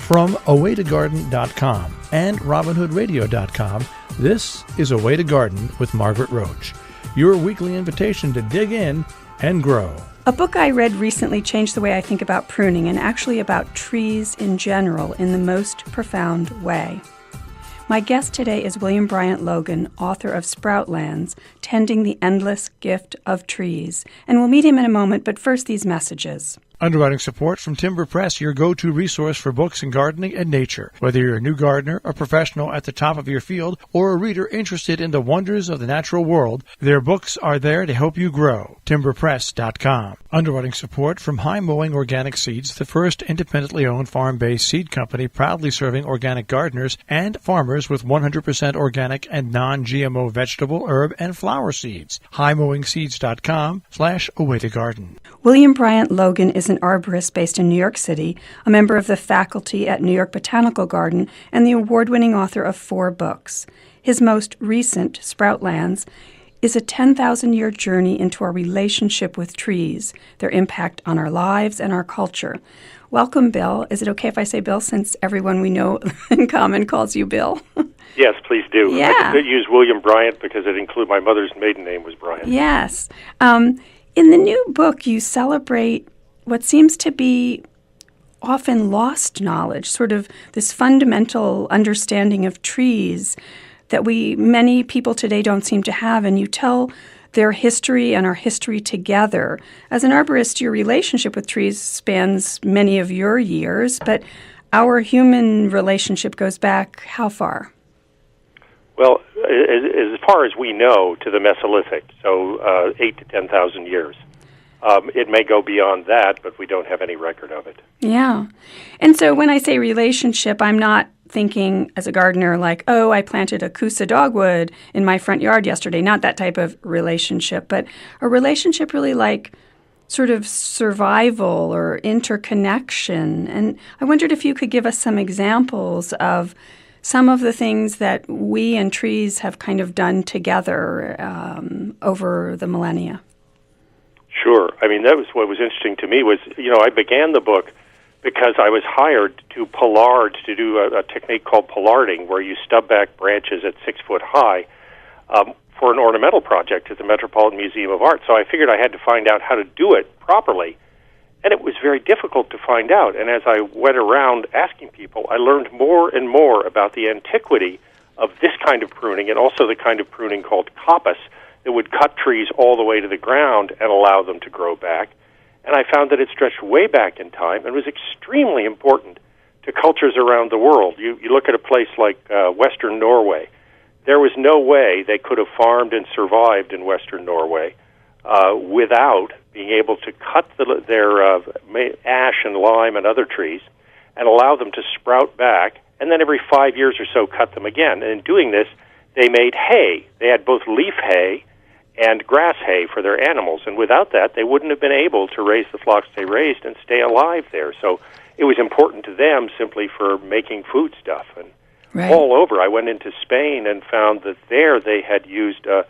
From awaytogarden.com and robinhoodradio.com, this is A Way to Garden with Margaret Roach, your weekly invitation to dig in and grow. A book I read recently changed the way I think about pruning and actually about trees in general in the most profound way. My guest today is William Bryant Logan, author of Sproutlands, Tending the Endless Gift of Trees. And we'll meet him in a moment, but first these messages. Underwriting support from Timber Press, your go-to resource for books in gardening and nature. Whether you're a new gardener, a professional at the top of your field, or a reader interested in the wonders of the natural world, their books are there to help you grow. TimberPress.com. Underwriting support from High Mowing Organic Seeds, the first independently owned farm-based seed company proudly serving organic gardeners and farmers with 100% organic and non-GMO vegetable, herb, and flower seeds. HighMowingSeeds.com/awaytogarden. William Bryant Logan is an arborist based in New York City, a member of the faculty at New York Botanical Garden, and the award-winning author of 4 books. His most recent, Sproutlands, is a 10,000-year journey into our relationship with trees, their impact on our lives and our culture. Welcome, Bill. Is it okay if I say Bill, since everyone we know in common calls you Bill? Yes, please do. Yeah. I could use William Bryant because it included my mother's maiden name was Bryant. Yes. In the new book, you celebrate what seems to be often lost knowledge, sort of this fundamental understanding of trees that many people today don't seem to have, and you tell their history and our history together. As an arborist, your relationship with trees spans many of your years, but our human relationship goes back how far? Well, as far as we know, to the Mesolithic, so 8 to 10,000 years. It may go beyond that, but we don't have any record of it. Yeah. And so when I say relationship, I'm not thinking as a gardener like, oh, I planted a Kousa dogwood in my front yard yesterday. Not that type of relationship, but a relationship really like sort of survival or interconnection. And I wondered if you could give us some examples of some of the things that we and trees have kind of done together over the millennia. Sure. I mean, that was what was interesting to me was, I began the book because I was hired to pollard, to do a technique called pollarding, where you stub back branches at 6 foot high for an ornamental project at the Metropolitan Museum of Art. So I figured I had to find out how to do it properly. And it was very difficult to find out. And as I went around asking people, I learned more and more about the antiquity of this kind of pruning and also the kind of pruning called coppice that would cut trees all the way to the ground and allow them to grow back. And I found that it stretched way back in time and was extremely important to cultures around the world. You look at a place like Western Norway. There was no way they could have farmed and survived in Western Norway without being able to cut their ash and lime and other trees and allow them to sprout back, and then every 5 years or so cut them again. And in doing this, they made hay. They had both leaf hay and grass hay for their animals, and without that, they wouldn't have been able to raise the flocks they raised and stay alive there. So it was important to them simply for making food stuff. And right. All over, I went into Spain and found that there they had used the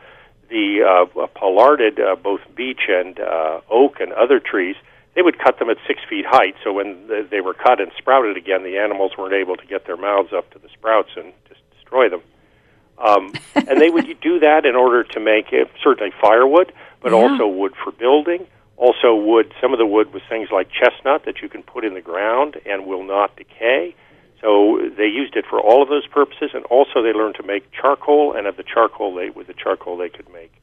pollarded both beech and oak and other trees. They would cut them at 6 feet height, so when they were cut and sprouted again, the animals weren't able to get their mouths up to the sprouts and just destroy them. And they would do that in order to make certainly firewood, but also wood for building. Also wood, some of the wood was things like chestnut that you can put in the ground and will not decay. So they used it for all of those purposes, and also they learned to make charcoal, and with the charcoal they could make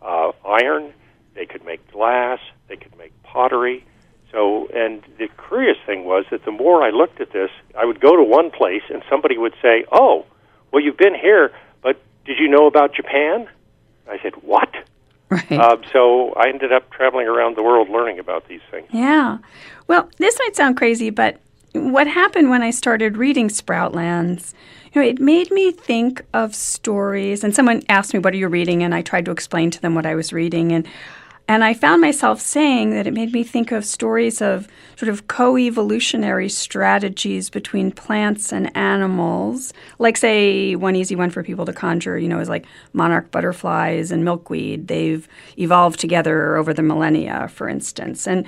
iron, they could make glass, they could make pottery. So, and the curious thing was that the more I looked at this, I would go to one place and somebody would say, oh, well, you've been here, but did you know about Japan? I said, what? Right. So I ended up traveling around the world learning about these things. Yeah. Well, this might sound crazy, but what happened when I started reading Sproutlands, it made me think of stories. And someone asked me, what are you reading? And I tried to explain to them what I was reading. And And I found myself saying that it made me think of stories of sort of co-evolutionary strategies between plants and animals. Like, say, one easy one for people to conjure, is like monarch butterflies and milkweed. They've evolved together over the millennia, for instance. And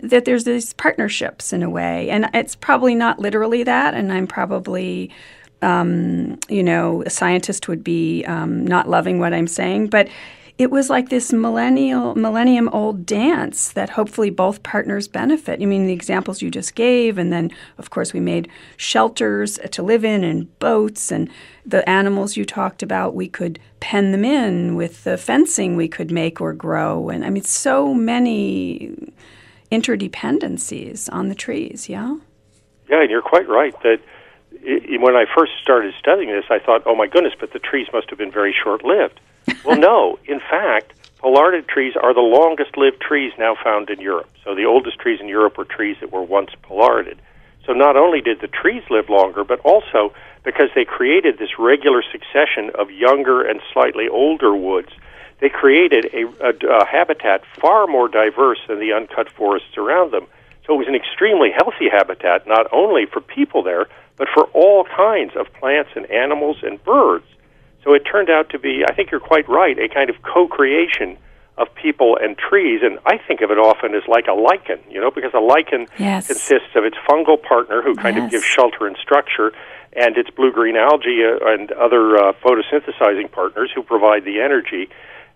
that there's these partnerships in a way. And it's probably not literally that, and I'm probably a scientist would be not loving what I'm saying, but it was like this millennium-old dance that hopefully both partners benefit. I mean, the examples you just gave, and then, of course, we made shelters to live in and boats, and the animals you talked about, we could pen them in with the fencing we could make or grow. And, I mean, so many interdependencies on the trees, yeah? Yeah, and you're quite right that when I first started studying this, I thought, oh, my goodness, but the trees must have been very short-lived. Well, no. In fact, pollarded trees are the longest-lived trees now found in Europe. So the oldest trees in Europe were trees that were once pollarded. So not only did the trees live longer, but also because they created this regular succession of younger and slightly older woods, they created a habitat far more diverse than the uncut forests around them. So it was an extremely healthy habitat, not only for people there, but for all kinds of plants and animals and birds. So it turned out to be, I think you're quite right, a kind of co-creation of people and trees. And I think of it often as like a lichen, because a lichen consists of its fungal partner who kind of gives shelter and structure, and its blue-green algae and other photosynthesizing partners who provide the energy.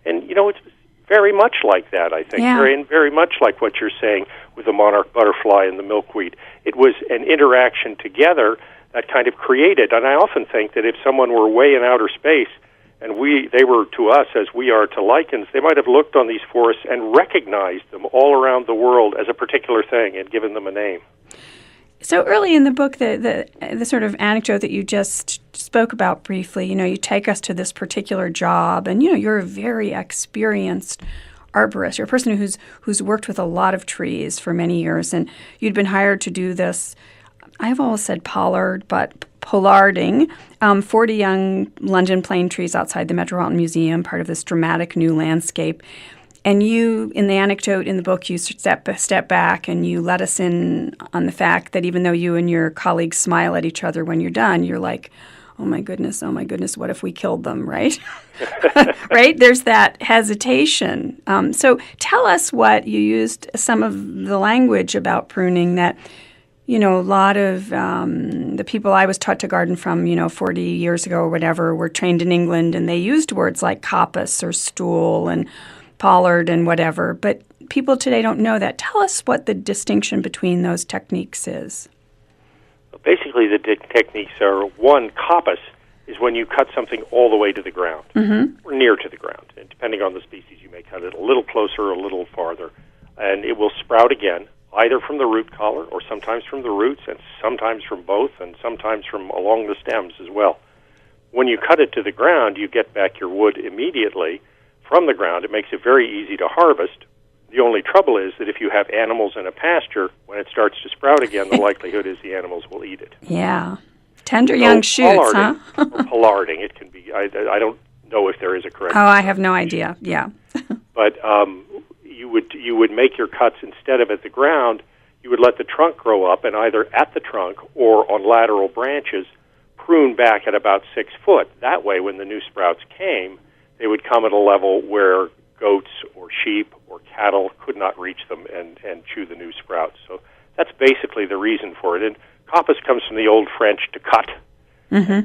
And, it's very much like that, I think, very much like what you're saying with the monarch butterfly and the milkweed. It was an interaction together that kind of created, and I often think that if someone were way in outer space and they were to us as we are to lichens, they might have looked on these forests and recognized them all around the world as a particular thing and given them a name. So early in the book, the sort of anecdote that you just spoke about briefly, you take us to this particular job, and you're a very experienced arborist. You're a person who's worked with a lot of trees for many years, and you'd been hired to do this. I've always said pollard, but pollarding, 40 young London plane trees outside the Metropolitan Museum, part of this dramatic new landscape. And you, in the anecdote in the book, you step back and you let us in on the fact that even though you and your colleagues smile at each other when you're done, you're like, oh my goodness, what if we killed them, right? Right? There's that hesitation. So tell us what you used, some of the language about pruning that, a lot of the people I was taught to garden from, 40 years ago or whatever, were trained in England, and they used words like coppice or stool and pollard and whatever. But people today don't know that. Tell us what the distinction between those techniques is. Basically, the techniques are, one, coppice is when you cut something all the way to the ground, or near to the ground. And depending on the species, you may cut it a little closer or a little farther. And it will sprout again, either from the root collar or sometimes from the roots and sometimes from both and sometimes from along the stems as well. When you cut it to the ground, you get back your wood immediately from the ground. It makes it very easy to harvest. The only trouble is that if you have animals in a pasture, when it starts to sprout again, the likelihood is the animals will eat it. Yeah. Tender young shoots, huh? Pollarding, it can be. I don't know if there is a correct I have no idea. Yeah. But you would make your cuts instead of at the ground. You would let the trunk grow up, and either at the trunk or on lateral branches, prune back at about 6 foot. That way, when the new sprouts came, they would come at a level where goats or sheep or cattle could not reach them and chew the new sprouts. So that's basically the reason for it. And coppice comes from the Old French to cut.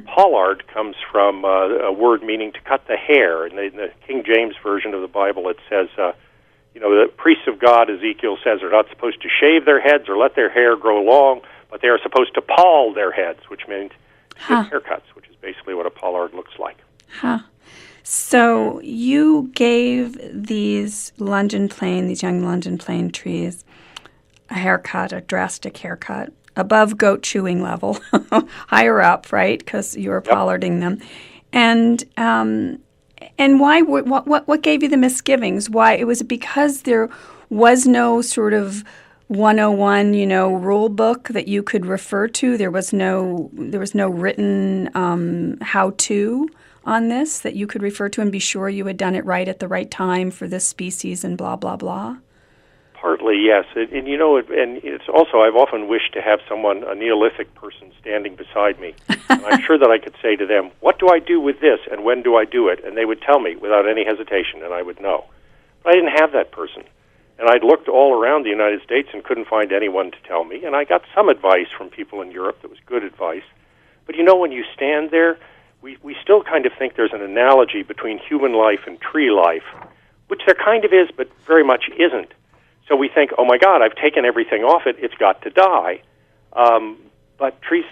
Pollard comes from a word meaning to cut the hair. In the King James Version of the Bible, it says, the priests of God, Ezekiel says, are not supposed to shave their heads or let their hair grow long, but they are supposed to poll their heads, which means haircuts, which is basically what a pollard looks like. So you gave these young London plane trees a haircut, a drastic haircut, above goat chewing level, higher up, right? Because you were pollarding them, and why? What gave you the misgivings? Why? It was because there was no sort of 101, rule book that you could refer to. There was no written how-to on this that you could refer to and be sure you had done it right at the right time for this species and blah, blah, blah? Partly, yes. And it's also, I've often wished to have someone, a Neolithic person, standing beside me. And I'm sure that I could say to them, what do I do with this and when do I do it? And they would tell me without any hesitation, and I would know. But I didn't have that person. And I'd looked all around the United States and couldn't find anyone to tell me. And I got some advice from people in Europe that was good advice. But when you stand there, we still kind of think there's an analogy between human life and tree life, which there kind of is, but very much isn't. So we think, oh my God, I've taken everything off it, it's got to die. But trees,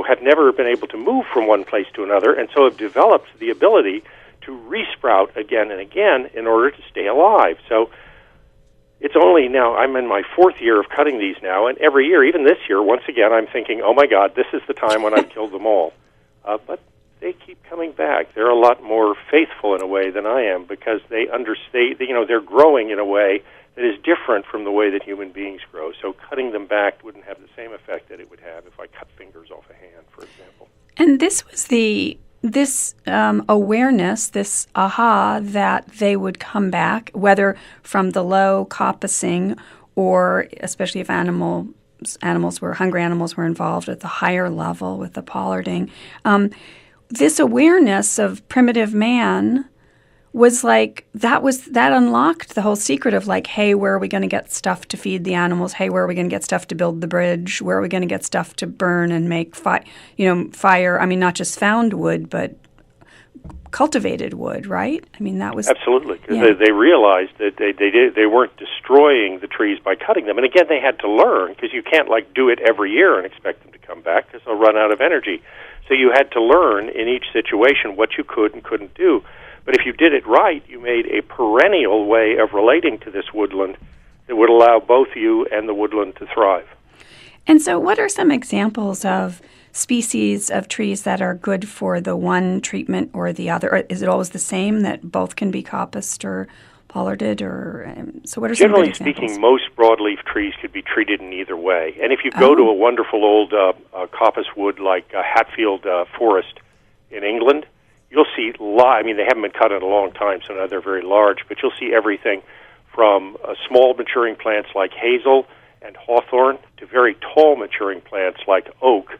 have never been able to move from one place to another, and so have developed the ability to resprout again and again in order to stay alive. So it's only now, I'm in my 4th year of cutting these now, and every year, even this year, once again, I'm thinking, oh my God, this is the time when I've killed them all. But they keep coming back. They're a lot more faithful in a way than I am because they understand, they're growing in a way that is different from the way that human beings grow. So cutting them back wouldn't have the same effect that it would have if I cut fingers off a hand, for example. And this was this awareness, this aha, that they would come back, whether from the low coppicing or especially if hungry animals were involved at the higher level with the pollarding. This awareness of primitive man was like, that unlocked the whole secret of like, hey, where are we going to get stuff to feed the animals? Hey, where are we going to get stuff to build the bridge? Where are we going to get stuff to burn and make fire? I mean, not just found wood, but cultivated wood, right? I mean, that was... Absolutely, because they realized that they weren't destroying the trees by cutting them. And again, they had to learn, because you can't do it every year and expect them to come back, because they'll run out of energy. So you had to learn in each situation what you could and couldn't do. But if you did it right, you made a perennial way of relating to this woodland that would allow both you and the woodland to thrive. And so what are some examples of species of trees that are good for the one treatment or the other? Or is it always the same, that both can be coppiced or pollarded? So what are some good examples? Generally speaking, most broadleaf trees could be treated in either way. And if you go to a wonderful old coppice wood like Hatfield Forest in England, you'll see they haven't been cut in a long time, so now they're very large, but you'll see everything from small maturing plants like hazel and hawthorn to very tall maturing plants like oak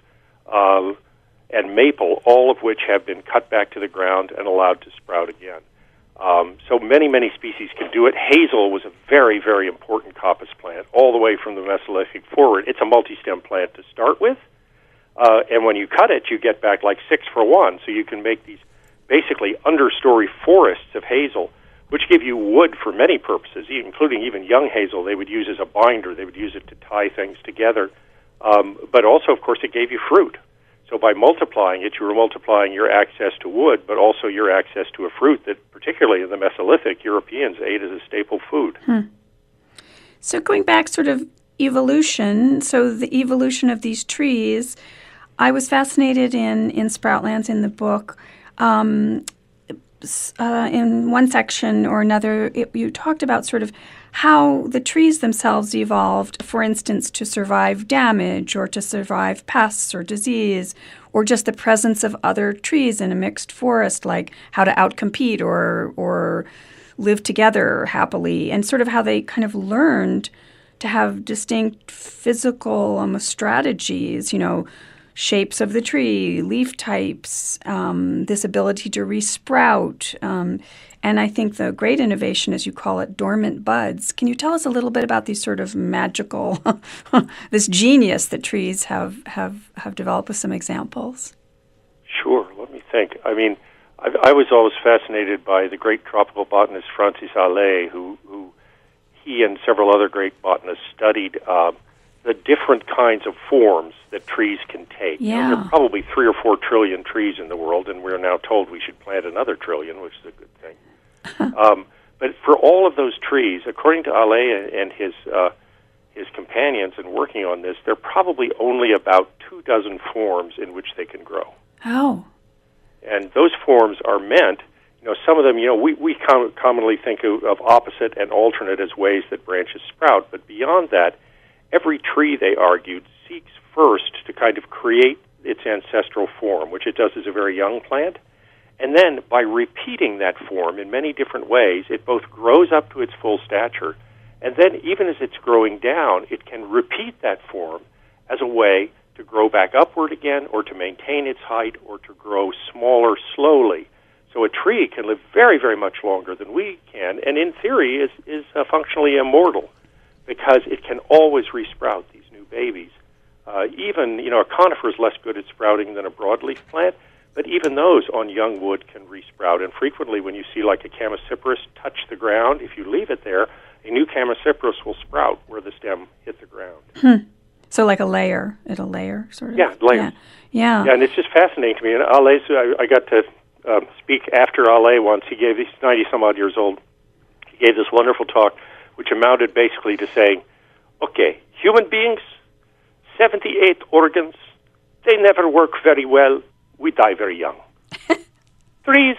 and maple, all of which have been cut back to the ground and allowed to sprout again. So many species can do it. Hazel was a very, very important coppice plant, all the way from the Mesolithic forward. It's a multi-stem plant to start with, and when you cut it, you get back like 6 for 1, so you can make these basically understory forests of hazel, which give you wood for many purposes, including even young hazel. They would use as a binder. They would use it to tie things together. But also, of course, it gave you fruit. So by multiplying it, you were multiplying your access to wood, but also your access to a fruit that, particularly in the Mesolithic, Europeans ate as a staple food. So going back sort of evolution, so the evolution of these trees, I was fascinated in Sproutlands in the book. In one section or another, you talked about sort of how the trees themselves evolved, for instance, to survive damage or to survive pests or disease, or just the presence of other trees in a mixed forest, like how to outcompete or live together happily, and sort of how they kind of learned to have distinct physical strategies, shapes of the tree, leaf types, this ability to resprout, and I think the great innovation, as you call it, dormant buds. Can you tell us a little bit about these sort of magical, this genius that trees have developed with some examples? Sure. Let me think. I mean, I was always fascinated by the great tropical botanist Francis Allais, who he and several other great botanists studied the different kinds of forms that trees can take. Yeah. There are probably 3 or 4 trillion trees in the world, and we're now told we should plant another trillion, which is a good thing. But for all of those trees, according to Allais and his companions in working on this, there are probably only about 24 forms in which they can grow. Oh. And those forms are meant, some of them, we commonly think of opposite and alternate as ways that branches sprout, but beyond that, every tree, they argued, seeks first to kind of create its ancestral form, which it does as a very young plant, And then by repeating that form in many different ways, it both grows up to its full stature, and then even as it's growing down, it can repeat that form as a way to grow back upward again, or to maintain its height, or to grow smaller slowly. So a tree can live very, very much longer than we can, and in theory is functionally immortal, because it can always resprout these new babies. Even, a conifer is less good at sprouting than a broadleaf plant, but even those on young wood can resprout. And frequently when you see like a chamaecyparis touch the ground, if you leave it there, a new chamaecyparis will sprout where the stem hit the ground. So like a layer, it'll layer, sort of? Yeah, layers. Yeah, and it's just fascinating to me. And Ale, I got to speak after Ale once. He's 90-some-odd years old. He gave this wonderful talk, which amounted basically to saying, okay, human beings, 78 organs, they never work very well. We die very young. Trees,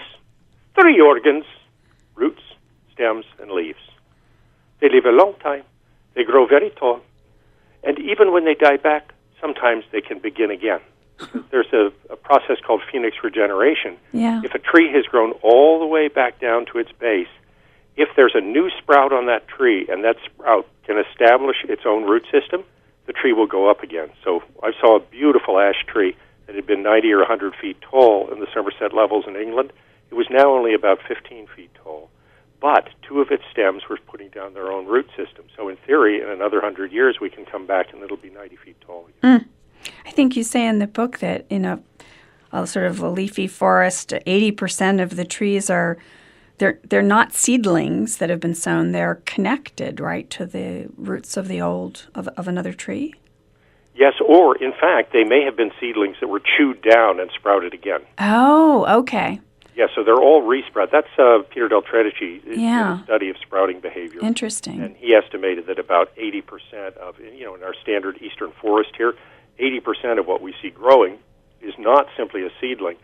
3 organs, roots, stems, and leaves. They live a long time. They grow very tall. And even when they die back, sometimes they can begin again. There's a process called phoenix regeneration. Yeah. If a tree has grown all the way back down to its base, if there's a new sprout on that tree and that sprout can establish its own root system, the tree will go up again. So I saw a beautiful ash tree that had been 90 or 100 feet tall in the Somerset Levels in England. It was now only about 15 feet tall. But 2 of its stems were putting down their own root system. So in theory, in another 100 years, we can come back and it'll be 90 feet tall again. I think you say in the book that in a sort of a leafy forest, 80% of the trees are, they're not seedlings that have been sown. They're connected, right, to the roots of the of another tree? Yes, or in fact, they may have been seedlings that were chewed down and sprouted again. Oh, okay. Yeah, so they're all resprout. That's Peter Del Tredici, Yeah. study of sprouting behavior. Interesting. And he estimated that about 80% of, in our standard eastern forest here, 80% of what we see growing is not simply a seedling.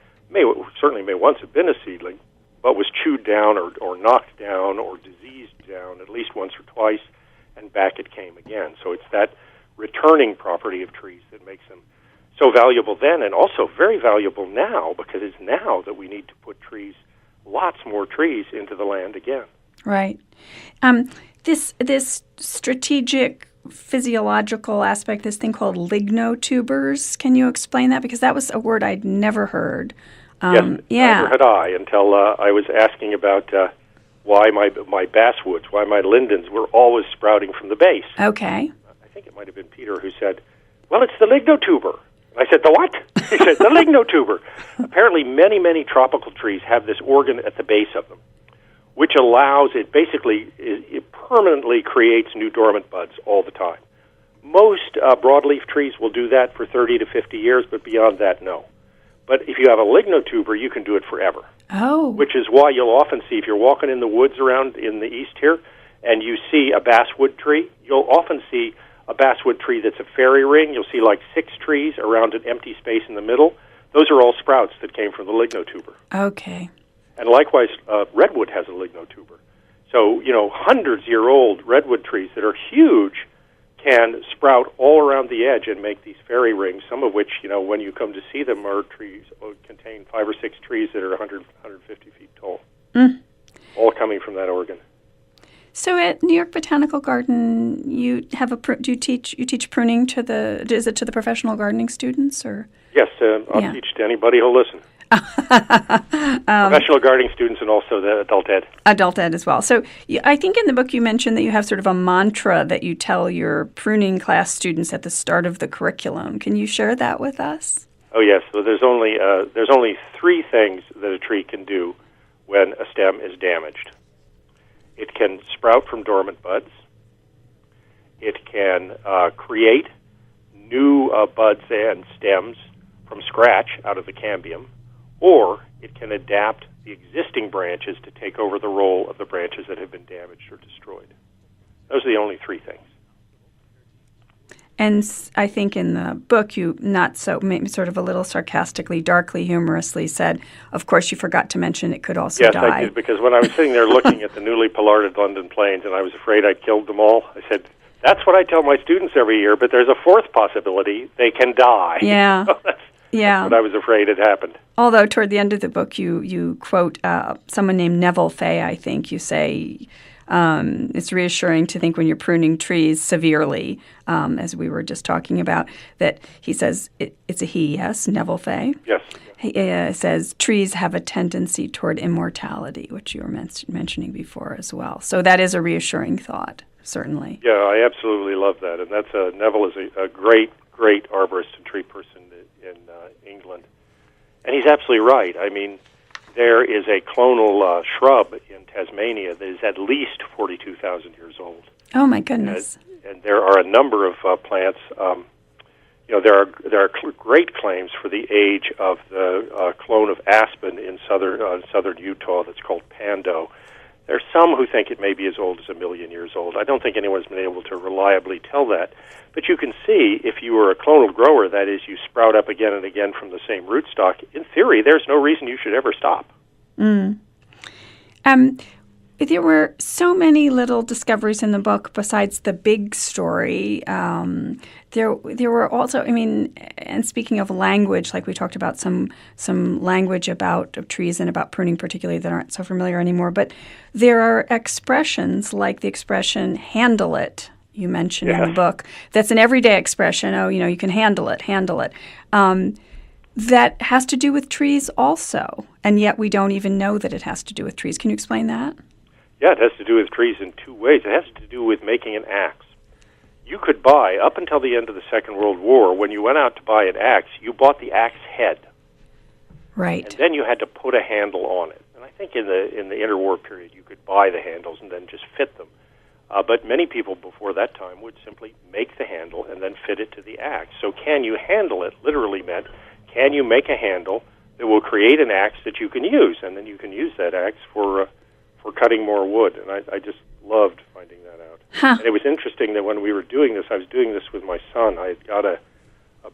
Certainly may once have been a seedling, but was chewed down or knocked down or diseased down at least once or twice, and back it came again. So it's that returning property of trees that makes them so valuable then, and also very valuable now, because it's now that we need to put lots more trees into the land again. Right. This strategic physiological aspect, this thing called lignotubers, can you explain that? Because that was a word I'd never heard. Yes, neither had I, until I was asking about why my basswoods, why my lindens were always sprouting from the base. Okay. I think it might have been Peter who said, well, it's the lignotuber. I said, the what? He said, the lignotuber. Apparently, many, many tropical trees have this organ at the base of them, which allows it permanently creates new dormant buds all the time. Most broadleaf trees will do that for 30 to 50 years, but beyond that, no. But if you have a lignotuber, you can do it forever. Oh. Which is why you'll often see, if you're walking in the woods around in the east here, and you see a basswood tree, you'll often see a basswood tree that's a fairy ring. You'll see like 6 trees around an empty space in the middle. Those are all sprouts that came from the lignotuber. Okay. And likewise, redwood has a lignotuber. So, hundreds-year-old redwood trees that are huge can sprout all around the edge and make these fairy rings, some of which, when you come to see them, are trees, contain 5 or 6 trees that are 100, 150 feet tall, all coming from that organ. So at New York Botanical Garden, you have you teach pruning to the professional gardening students, or? Yes, I'll teach to anybody who'll listen. Professional gardening students and also the adult ed. Adult ed as well. So I think in the book you mentioned that you have sort of a mantra that you tell your pruning class students at the start of the curriculum. Can you share that with us? Oh yes. So there's only 3 things that a tree can do when a stem is damaged. It can sprout from dormant buds. It can create new buds and stems from scratch out of the cambium, or it can adapt the existing branches to take over the role of the branches that have been damaged or destroyed. Those are the only 3 things. And I think in the book you maybe sort of a little sarcastically, darkly, humorously said, of course you forgot to mention it could also die. Yes, I did, because when I was sitting there looking at the newly pollarded London planes and I was afraid I'd killed them all, I said, that's what I tell my students every year, but there's a 4th possibility. They can die. Yeah. Yeah. That's what I was afraid had happened. Although toward the end of the book, you quote someone named Neville Fay, I think. You say it's reassuring to think when you're pruning trees severely, as we were just talking about, that he says, it's a he, yes, Neville Fay? Yes. He says trees have a tendency toward immortality, which you were mentioning before as well. So that is a reassuring thought, certainly. Yeah, I absolutely love that. And that's Neville is a great arborist and tree person in England. And he's absolutely right. I mean, there is a clonal shrub in Tasmania that is at least 42,000 years old. Oh, my goodness. And there are a number of plants. There are great claims for the age of the clone of aspen in southern Utah that's called Pando. There are some who think it may be as old as 1 million years old. I don't think anyone's been able to reliably tell that. But you can see, if you were a clonal grower, that is, you sprout up again and again from the same rootstock, in theory, there's no reason you should ever stop. There were so many little discoveries in the book besides the big story. There were also, and speaking of language, like we talked about some language of trees and about pruning particularly that aren't so familiar anymore, but there are expressions like the expression handle it, you mentioned in the book. That's an everyday expression. Oh, you can handle it. That has to do with trees also, and yet we don't even know that it has to do with trees. Can you explain that? Yeah, it has to do with trees in two ways. It has to do with making an axe. You could buy, up until the end of the Second World War, when you went out to buy an axe, you bought the axe head. Right. And then you had to put a handle on it. And I think in the interwar period, you could buy the handles and then just fit them. But many people before that time would simply make the handle and then fit it to the axe. So can you handle it literally meant, can you make a handle that will create an axe that you can use? And then you can use that axe for cutting more wood. And I just loved finding that out. Huh. And it was interesting that when we were doing this, I was doing this with my son. I had got a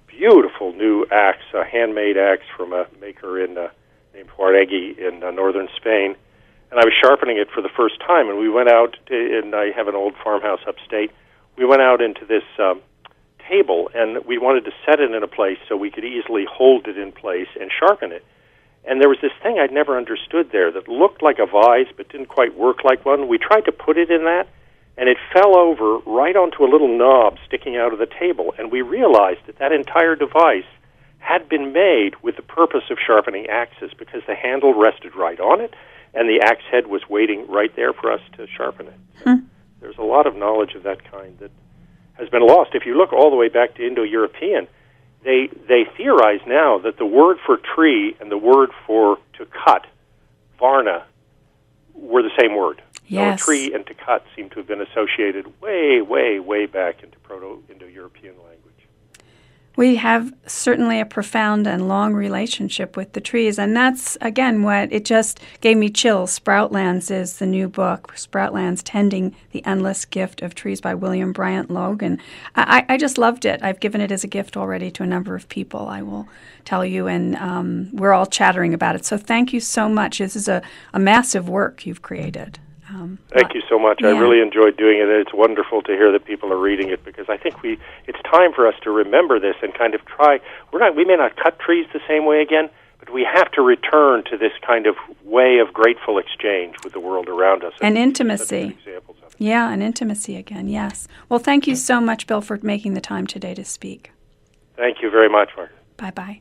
beautiful new axe, a handmade axe from a maker named Juaregui in northern Spain. And I was sharpening it for the first time. And we went out, and I have an old farmhouse upstate. We went out into this table, and we wanted to set it in a place so we could easily hold it in place and sharpen it. And there was this thing I'd never understood there that looked like a vise but didn't quite work like one. We tried to put it in that, and it fell over right onto a little knob sticking out of the table. And we realized that entire device had been made with the purpose of sharpening axes because the handle rested right on it, and the axe head was waiting right there for us to sharpen it. So there's a lot of knowledge of that kind that has been lost. If you look all the way back to Indo-European, they theorize now that the word for tree and the word for to cut, varna, were the same word. Yes. So tree and to cut seem to have been associated way, way, way back into Proto-Indo-European language. We have certainly a profound and long relationship with the trees, and that's, again, what it just gave me chills. Sproutlands is the new book, Sproutlands, Tending the Endless Gift of Trees by William Bryant Logan. I just loved it. I've given it as a gift already to a number of people, I will tell you, and we're all chattering about it. So thank you so much. This is a massive work you've created. Thank you so much. Yeah. I really enjoyed doing it. It's wonderful to hear that people are reading it because I think it's time for us to remember this and kind of try. We may not cut trees the same way again, but we have to return to this kind of way of grateful exchange with the world around us. And intimacy. Examples of it. Yeah, and intimacy again, yes. Well, thank you so much, Bill, for making the time today to speak. Thank you very much, Margaret. Bye-bye.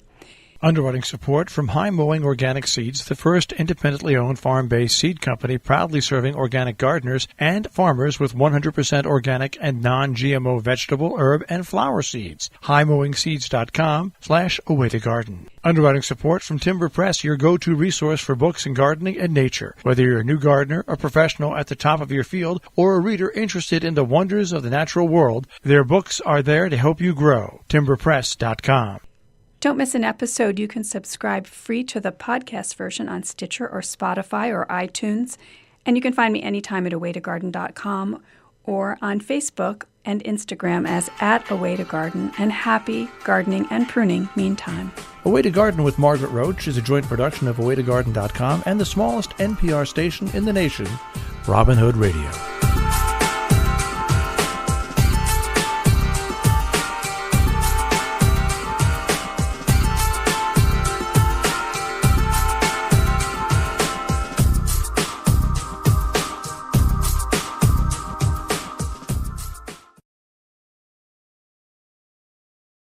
Underwriting support from High Mowing Organic Seeds, the first independently owned farm-based seed company proudly serving organic gardeners and farmers with 100% organic and non-GMO vegetable, herb, and flower seeds. HighMowingSeeds.com/awaytogarden. Underwriting support from Timber Press, your go-to resource for books in gardening and nature. Whether you're a new gardener, a professional at the top of your field, or a reader interested in the wonders of the natural world, their books are there to help you grow. TimberPress.com. Don't miss an episode. You can subscribe free to the podcast version on Stitcher or Spotify or iTunes. And you can find me anytime at awaytogarden.com or on Facebook and Instagram as @awaytogarden. And happy gardening and pruning meantime. Away to Garden with Margaret Roach is a joint production of awaytogarden.com and the smallest NPR station in the nation, Robin Hood Radio.